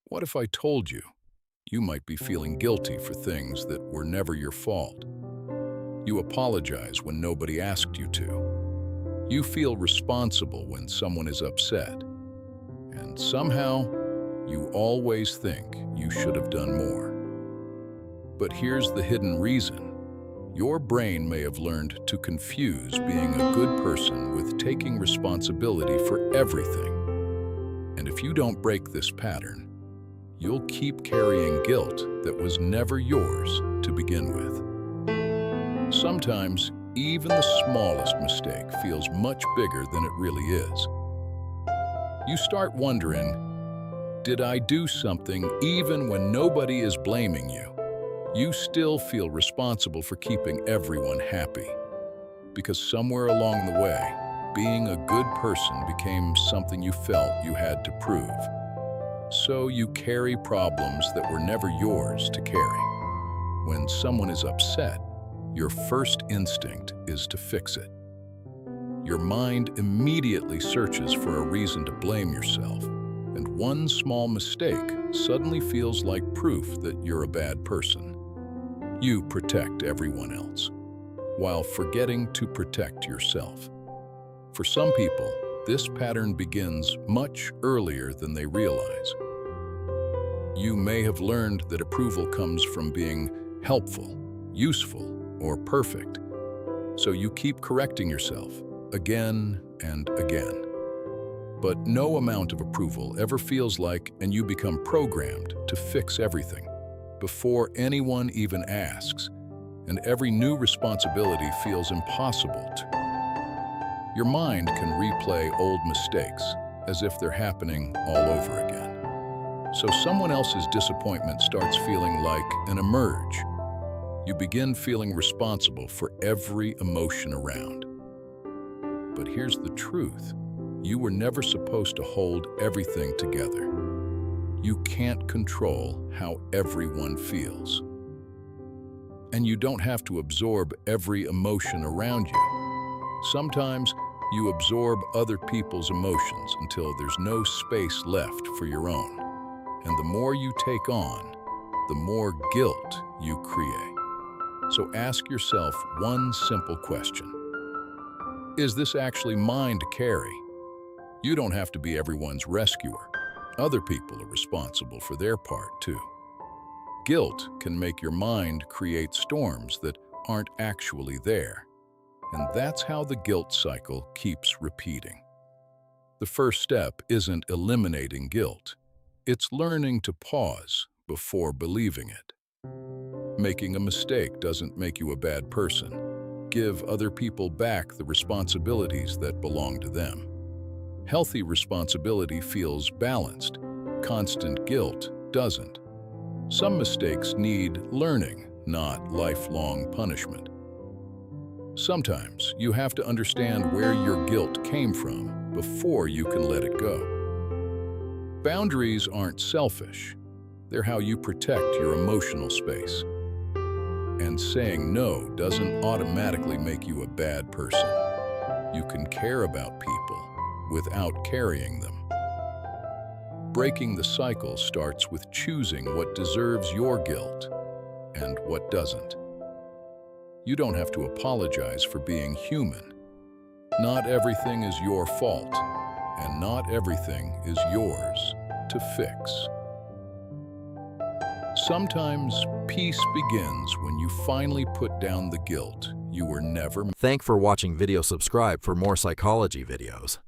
What if I told you you might be feeling guilty for things that were never your fault? You apologize when nobody asked you to. You feel responsible when someone is upset. And somehow, you always think you should have done more. But here's the hidden reason. Your brain may have learned to confuse being a good person with taking responsibility for everything. And if you don't break this pattern, you'll keep carrying guilt that was never yours to begin with. Sometimes, even the smallest mistake feels much bigger than it really is. You start wondering, did I do something even when nobody is blaming you? You still feel responsible for keeping everyone happy. Because somewhere along the way, being a good person became something you felt you had to prove. So you carry problems that were never yours to carry. When someone is upset, your first instinct is to fix it. Your mind immediately searches for a reason to blame yourself, and one small mistake suddenly feels like proof that you're a bad person. You protect everyone else, while forgetting to protect yourself. For some people, this pattern begins much earlier than they realize. You may have learned that approval comes from being helpful, useful, or perfect, so you keep correcting yourself again and again. But no amount of approval ever feels like, and you become programmed to fix everything before anyone even asks, and every new responsibility feels impossible to. Your mind can replay old mistakes as if they're happening all over again. So someone else's disappointment starts feeling like an emerge. You begin feeling responsible for every emotion around. But here's the truth. You were never supposed to hold everything together. You can't control how everyone feels. And you don't have to absorb every emotion around you. Sometimes you absorb other people's emotions until there's no space left for your own. And the more you take on, the more guilt you create. So ask yourself one simple question. Is this actually mine to carry? You don't have to be everyone's rescuer. Other people are responsible for their part too. Guilt can make your mind create storms that aren't actually there. And that's how the guilt cycle keeps repeating. The first step isn't eliminating guilt. It's learning to pause before believing it. Making a mistake doesn't make you a bad person. Give other people back the responsibilities that belong to them. Healthy responsibility feels balanced. Constant guilt doesn't. Some mistakes need learning, not lifelong punishment. Sometimes you have to understand where your guilt came from before you can let it go. Boundaries aren't selfish. They're how you protect your emotional space. And saying no doesn't automatically make you a bad person. You can care about people without carrying them. Breaking the cycle starts with choosing what deserves your guilt and what doesn't. You don't have to apologize for being human. Not everything is your fault, and not everything is yours to fix. Sometimes peace begins when you finally put down the guilt you were never. Thanks for watching video. Subscribe for more psychology videos.